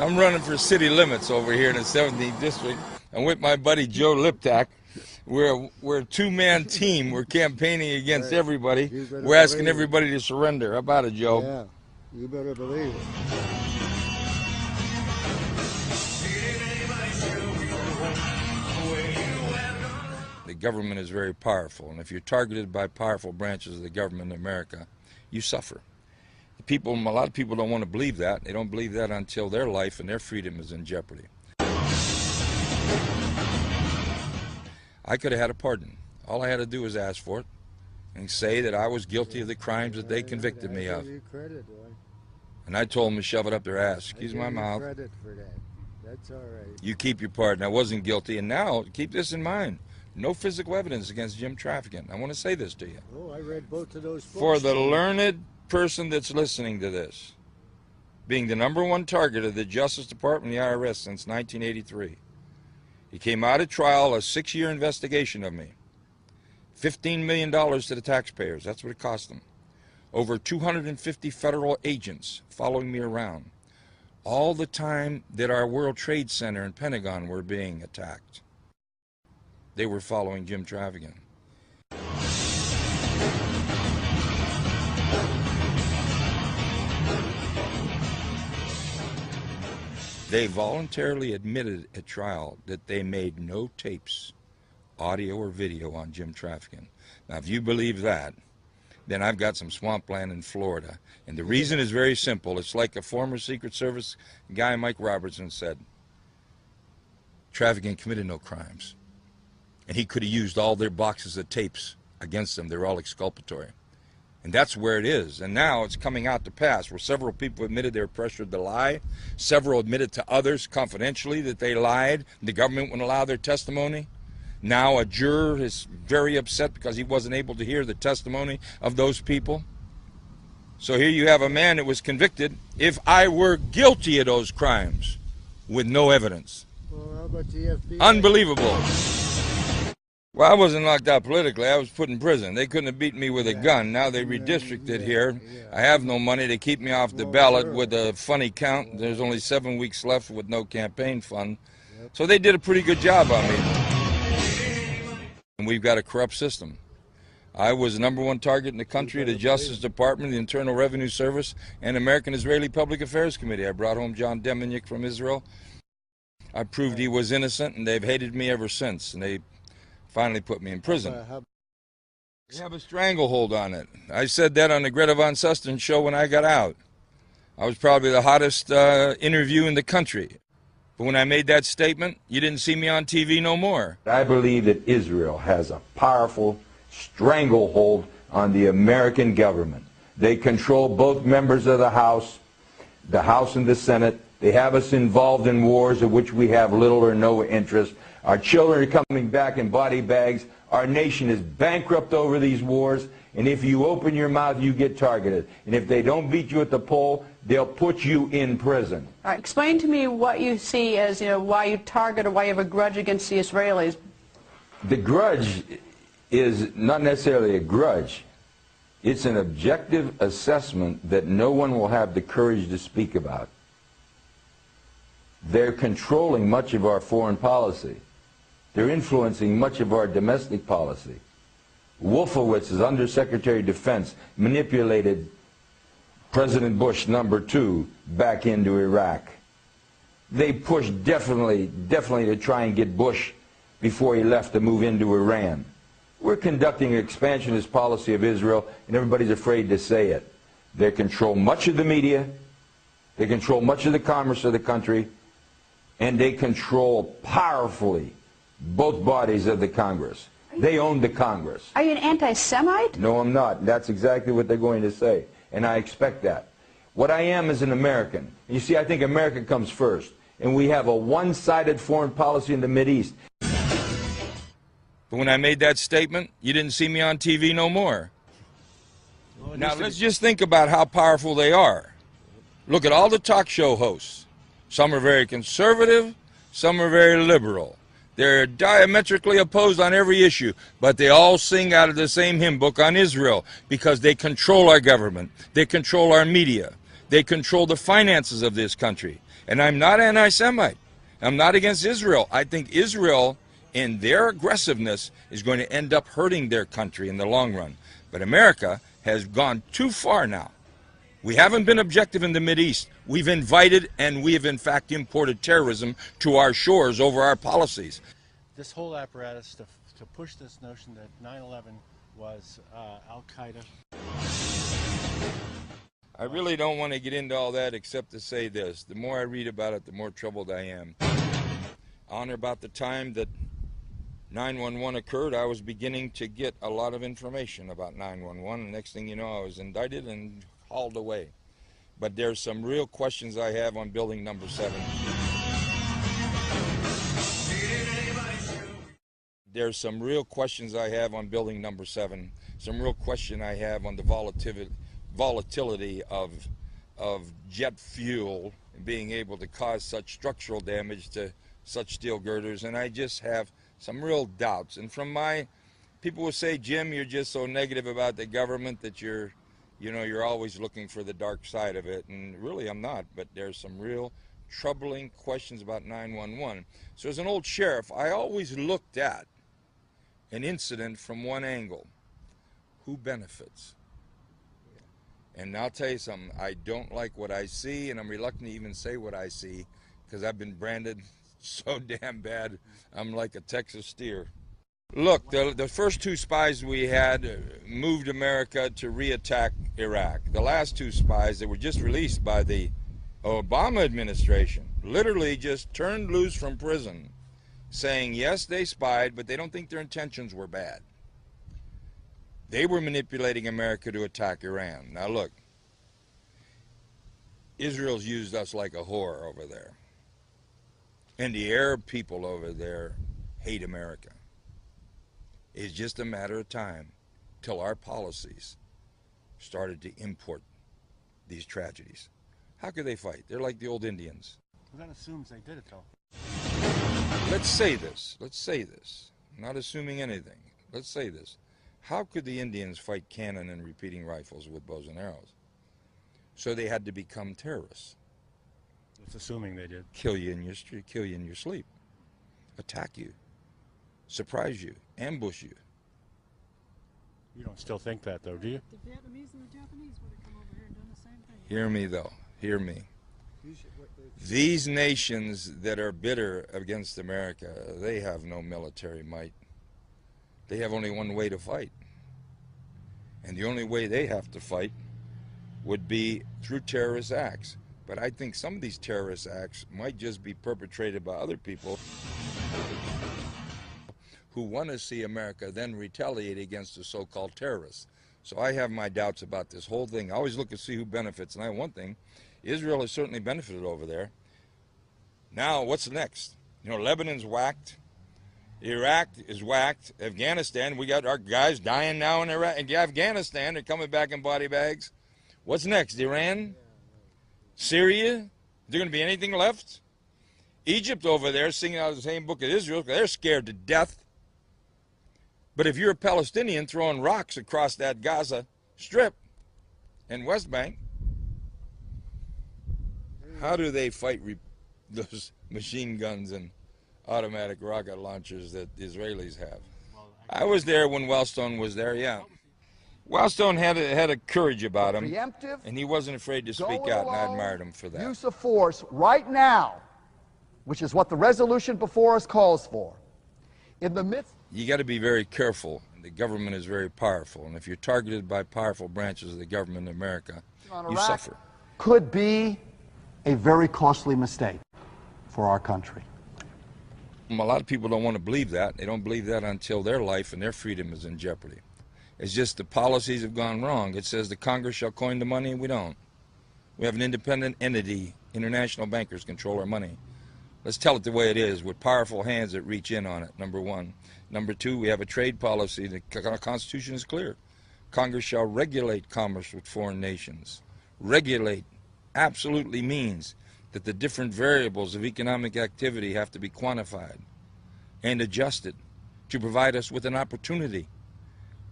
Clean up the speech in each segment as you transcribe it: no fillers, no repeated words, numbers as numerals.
I'm running for city limits over here in the 17th district. I'm with my buddy Joe Liptak. We're a two-man team. We're campaigning against everybody. We're asking everybody to surrender. How about it, Joe? Yeah, you better believe it. The government is very powerful, and if you're targeted by powerful branches of the government in America, you suffer. A lot of people don't want to believe that. They don't believe that until their life and their freedom is in jeopardy. I could have had a pardon. All I had to do was ask for it and say that I was guilty of the crimes that they convicted me of. And I told them to shove it up their ass. Excuse my mouth. That's all right. You keep your pardon. I wasn't guilty. And now, keep this in mind. No physical evidence against Jim Traficant. I want to say this to you. Oh, I read both of those books. For the learned person that's listening to this, being the #1 target of the Justice Department and the IRS since 1983, he came out of trial, a 6-year investigation of me. $15 million to the taxpayers. That's what it cost them. Over 250 federal agents following me around. All the time that our World Trade Center and Pentagon were being attacked, they were following Jim Traficant. They voluntarily admitted at trial that they made no tapes, audio or video, on Jim Traficant. Now, if you believe that, then I've got some swampland in Florida. And the reason is very simple. It's like a former Secret Service guy, Mike Robertson, said. Traficant committed no crimes. And he could have used all their boxes of tapes against them. They're all exculpatory. And that's where it is. And now it's coming out to pass, where several people admitted they were pressured to lie. Several admitted to others confidentially that they lied. The government wouldn't allow their testimony. Now a juror is very upset because he wasn't able to hear the testimony of those people. So here you have a man that was convicted, if I were guilty of those crimes, with no evidence. Well, how about the FBI? Unbelievable. Well, I wasn't locked out politically. I was put in prison. They couldn't have beaten me with a gun. Now they redistricted here. I have no money to keep me off the ballot with a funny count. There's only 7 weeks left with no campaign fund. So they did a pretty good job on me. And we've got a corrupt system. I was the #1 target in the country, the Justice Department, the Internal Revenue Service, and American Israeli Public Affairs Committee. I brought home John Deminick from Israel. I proved he was innocent, and they've hated me ever since. And they finally put me in prison. They have a stranglehold on it. I said that on the Greta Van Susteren show when I got out. I was probably the hottest interview in the country. But when I made that statement, you didn't see me on TV no more. I believe that Israel has a powerful stranglehold on the American government. They control both members of the House and the Senate. They have us involved in wars of which we have little or no interest. Our children are coming back in body bags. Our nation is bankrupt over these wars. And if you open your mouth, you get targeted. And if they don't beat you at the poll, they'll put you in prison. All right, explain to me what you see as, why you target or why you have a grudge against the Israelis. The grudge is not necessarily a grudge. It's an objective assessment that no one will have the courage to speak about. They're controlling much of our foreign policy. They're influencing much of our domestic policy. Wolfowitz, as Undersecretary of Defense, manipulated President Bush #2 back into Iraq. They pushed definitely to try and get Bush before he left to move into Iran. We're conducting an expansionist policy of Israel, and everybody's afraid to say it. They control much of the media, they control much of the commerce of the country, and they control powerfully both bodies of the Congress. They own the Congress. Are you an anti-Semite? No, I'm not. That's exactly what they're going to say, and I expect that. What I am is an American. You see, I think America comes first, and we have a one-sided foreign policy in the Mideast. But when I made that statement, you didn't see me on TV no more. Now, let's just think about how powerful they are. Look at all the talk show hosts. Some are very conservative, some are very liberal. They're diametrically opposed on every issue, but they all sing out of the same hymn book on Israel because they control our government. They control our media. They control the finances of this country. And I'm not anti-Semite. I'm not against Israel. I think Israel, in their aggressiveness, is going to end up hurting their country in the long run. But America has gone too far now. We haven't been objective in the Mideast. We've invited and we have in fact imported terrorism to our shores over our policies. This whole apparatus to push this notion that 9/11 was Al-Qaeda. I really don't want to get into all that except to say this. The more I read about it, the more troubled I am. On or about the time that 9/11 occurred, I was beginning to get a lot of information about 9/11. The next thing you know, I was indicted and hauled away. But there's some real questions I have on building number 7. There's some real questions I have on building number 7. Some real question I have on the volatility of jet fuel being able to cause such structural damage to such steel girders. And I just have some real doubts. And from my, people will say, Jim, you're just so negative about the government that you're always looking for the dark side of it. And really, I'm not. But there's some real troubling questions about 911. So as an old sheriff, I always looked at an incident from one angle. Who benefits? And I'll tell you something, I don't like what I see, and I'm reluctant to even say what I see, because I've been branded so damn bad, I'm like a Texas steer. Look, the first 2 spies we had moved America to re-attack Iraq. The last 2 spies that were just released by the Obama administration literally just turned loose from prison, saying, yes, they spied, but they don't think their intentions were bad. They were manipulating America to attack Iran. Now look, Israel's used us like a whore over there. And the Arab people over there hate America. It's just a matter of time till our policies started to import these tragedies. How could they fight? They're like the old Indians. Well, that assumes they did it, though. Let's say this. I'm not assuming anything. Let's say this. How could the Indians fight cannon and repeating rifles with bows and arrows? So they had to become terrorists. It's assuming they did. Kill you in your street, kill you in your sleep, attack you, surprise you, ambush you. You don't still think that, though, do you? The Vietnamese and the Japanese would have come over here and done the same thing. Hear me, though. Hear me. These nations that are bitter against America, they have no military might. They have only one way to fight. And the only way they have to fight would be through terrorist acts. But I think some of these terrorist acts might just be perpetrated by other people who want to see America then retaliate against the so-called terrorists. So I have my doubts about this whole thing. I always look to see who benefits. And I have one thing, Israel has certainly benefited over there. Now, what's next? Lebanon's whacked. Iraq is whacked. Afghanistan, we got our guys dying now in Iraq. And Afghanistan, they're coming back in body bags. What's next? Iran? Syria? Is there going to be anything left? Egypt over there singing out of the same book as Israel. They're scared to death. But if you're a Palestinian throwing rocks across that Gaza Strip and West Bank, how do they fight those machine guns and automatic rocket launchers that the Israelis have? I was there when Wellstone was there, yeah. Wellstone had a courage about him, and he wasn't afraid to speak out, and I admired him for that. Use of force right now, which is what the resolution before us calls for. In the midst, you got to be very careful. The government is very powerful, and if you're targeted by powerful branches of the government in America, you suffer. Could be a very costly mistake for our country. A lot of people don't want to believe that. They don't believe that until their life and their freedom is in jeopardy. It's just the policies have gone wrong. It says the Congress shall coin the money, and we don't. We have an independent entity. International bankers control our money. Let's tell it the way it is, with powerful hands that reach in on it, number one. Number two, we have a trade policy. The Constitution is clear. Congress shall regulate commerce with foreign nations. Regulate absolutely means that the different variables of economic activity have to be quantified and adjusted to provide us with an opportunity.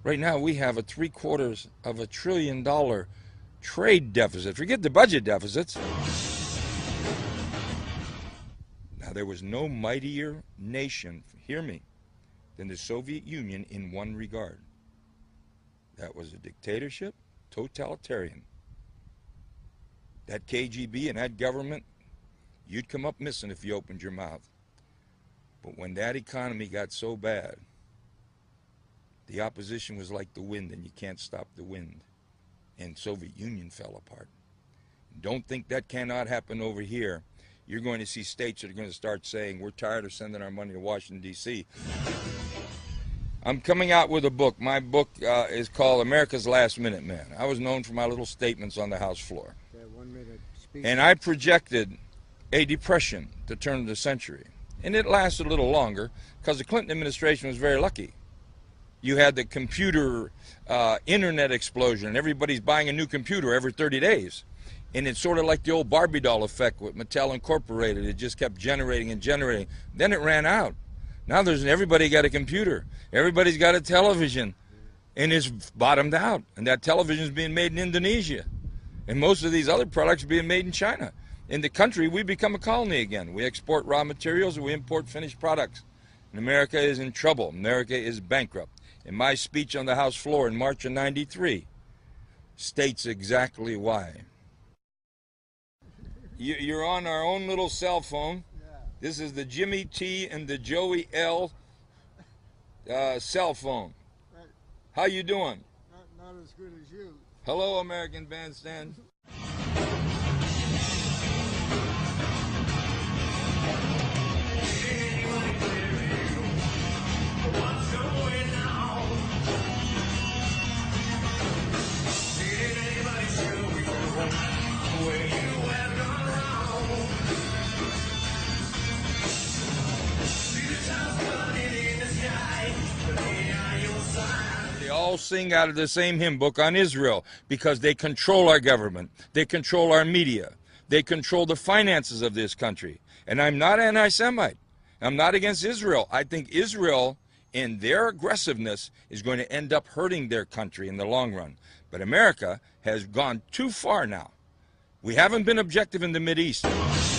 Right now we have a $750 billion trade deficit. Forget the budget deficits. Now, there was no mightier nation, hear me, than the Soviet Union in one regard. That was a dictatorship, totalitarian. That KGB and that government, you'd come up missing if you opened your mouth. But when that economy got so bad, the opposition was like the wind, and you can't stop the wind. And Soviet Union fell apart. Don't think that cannot happen over here. You're going to see states that are going to start saying, we're tired of sending our money to Washington, D.C. I'm coming out with a book. My book is called America's Last Minute Man. I was known for my little statements on the House floor. That 1 minute speech. And I projected a depression to turn of the century. And it lasted a little longer because the Clinton administration was very lucky. You had the computer internet explosion, and everybody's buying a new computer every 30 days. And it's sort of like the old Barbie doll effect with Mattel Incorporated. It just kept generating and generating. Then it ran out. Now everybody got a computer. Everybody's got a television. And it's bottomed out. And that television is being made in Indonesia. And most of these other products are being made in China. In the country, we become a colony again. We export raw materials and we import finished products. And America is in trouble. America is bankrupt. And my speech on the House floor in March of '93 states exactly why. You're on our own little cell phone. This is the Jimmy T and the Joey L cell phone. How you doing? Not as good as you. Hello, American Bandstand. They all sing out of the same hymn book on Israel because they control our government. They control our media. They control the finances of this country. And I'm not anti-Semite. I'm not against Israel. I think Israel, in their aggressiveness, is going to end up hurting their country in the long run. But America has gone too far now. We haven't been objective in the Mideast.